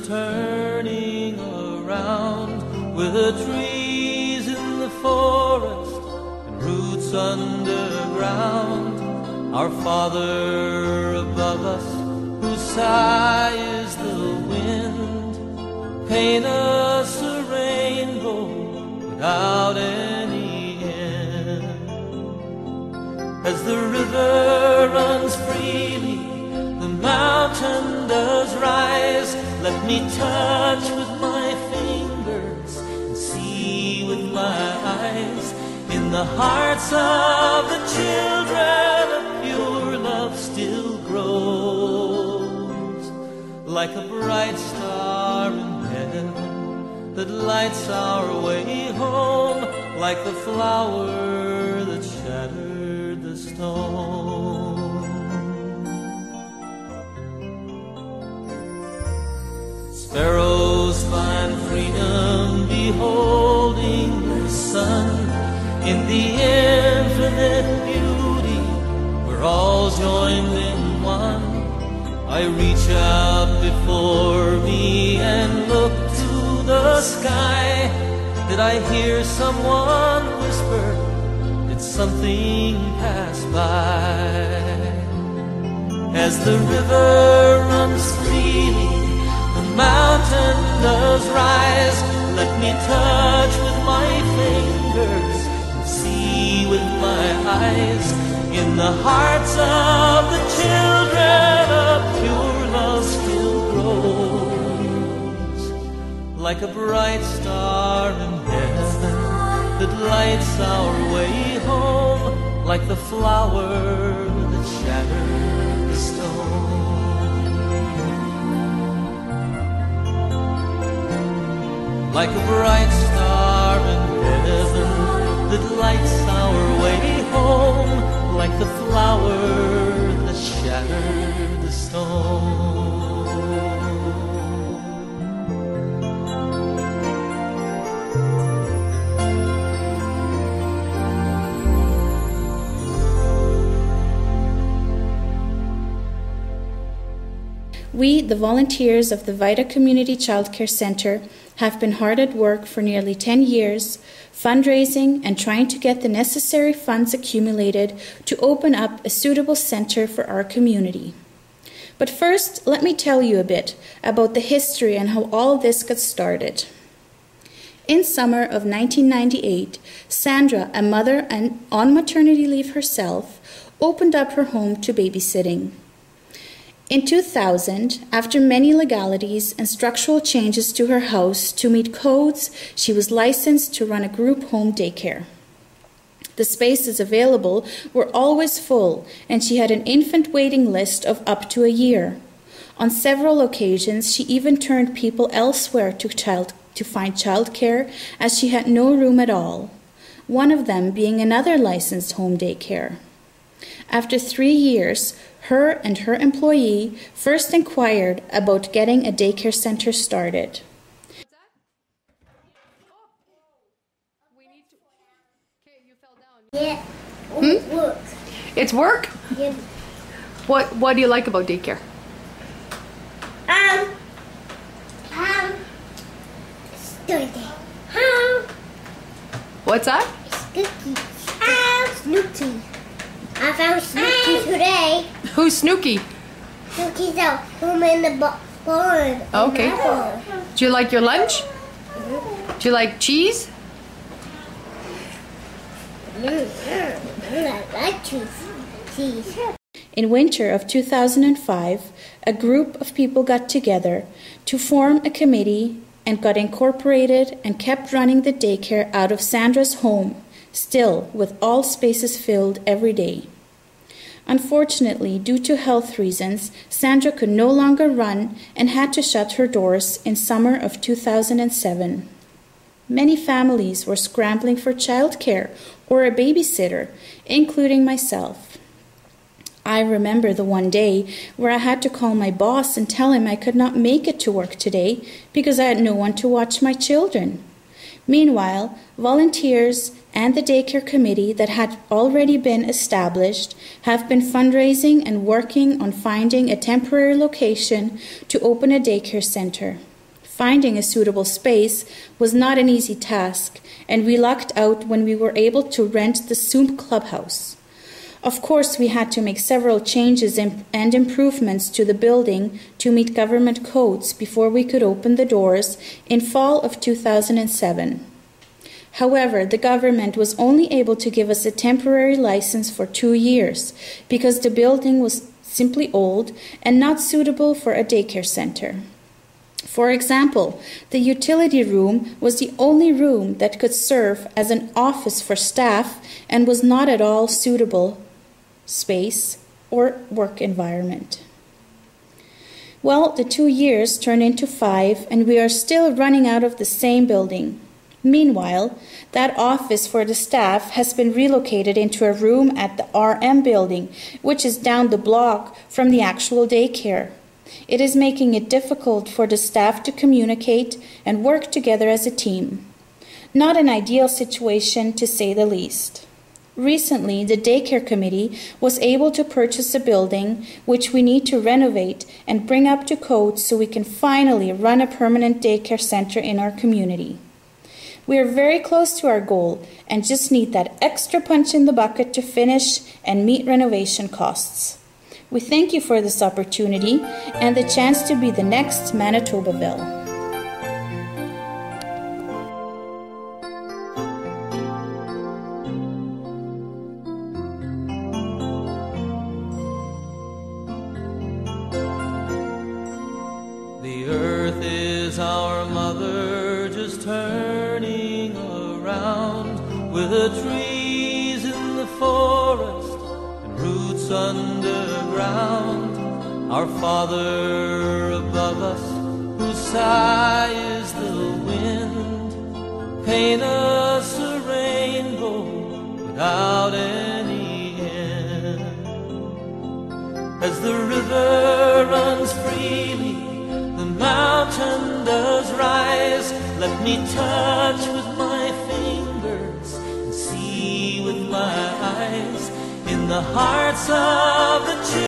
turning around, with the trees in the forest and roots underground. Our Father above us, whose sigh is the wind, paint us a rainbow without any end. As the river runs freely, the mountain does rise. Let me touch with my fingers and see with my eyes. In the hearts of the children, a pure love still grows, like a bright star in heaven that lights our way home, like the flower that shattered the stone. Sparrows find freedom beholding the sun in the infinite beauty, we're all joined in one. I reach out before me and look to the sky. Did I hear someone whisper? Did something pass by? As the river runs freely, the mountain does rise. Let me touch with my fingers and see with my eyes. In the hearts of the children, a pure love still grows, like a bright star in heaven that lights our way home, like the flower that shattered the stone. Like a bright star in heaven that lights our way home, like the flower that shattered the stone. We, the volunteers of the Vita Community Childcare Center, have been hard at work for nearly 10 years, fundraising and trying to get the necessary funds accumulated to open up a suitable center for our community. But first, let me tell you a bit about the history and how all this got started. In summer of 1998, Sandra, a mother and on maternity leave herself, opened up her home to babysitting. In 2000, after many legalities and structural changes to her house to meet codes, she was licensed to run a group home daycare. The spaces available were always full, and she had an infant waiting list of up to a year. On several occasions, she even turned people elsewhere to find childcare, as she had no room at all, one of them being another licensed home daycare. After 3 years, her and her employee first inquired about getting a daycare center started. Yeah. It's work. It's work? Yeah. What do you like about daycare? Snooky. What's that? Snooky. I found Snooky today. Who's Snooky? Snooky's out home in the barn. Okay. Do you like your lunch? Do you like cheese? I like cheese. In winter of 2005, a group of people got together to form a committee and got incorporated and kept running the daycare out of Sandra's home, still with all spaces filled every day. Unfortunately, due to health reasons, Sandra could no longer run and had to shut her doors in summer of 2007. Many families were scrambling for childcare or a babysitter, including myself. I remember the one day where I had to call my boss and tell him I could not make it to work today because I had no one to watch my children. Meanwhile, volunteers and the daycare committee that had already been established have been fundraising and working on finding a temporary location to open a daycare center. Finding a suitable space was not an easy task, and we lucked out when we were able to rent the Zoom clubhouse. Of course, we had to make several changes and improvements to the building to meet government codes before we could open the doors in fall of 2007. However, the government was only able to give us a temporary license for 2 years because the building was simply old and not suitable for a daycare center. For example, the utility room was the only room that could serve as an office for staff and was not at all suitable space or work environment. Well, the 2 years turned into 5, and we are still running out of the same building. Meanwhile, that office for the staff has been relocated into a room at the RM building, which is down the block from the actual daycare. It is making it difficult for the staff to communicate and work together as a team. Not an ideal situation, to say the least. Recently, the daycare committee was able to purchase a building which we need to renovate and bring up to code so we can finally run a permanent daycare center in our community. We are very close to our goal and just need that extra punch in the bucket to finish and meet renovation costs. We thank you for this opportunity and the chance to be the next Manitobaville. The earth is our mother, just turning around, with the trees in the forest and roots underground. Our Father above us, whose sigh is the wind, paint us a rainbow without any end. As the river runs freely, the mountain does rise. Let me touch with my fingers and see with my eyes in the hearts of the children.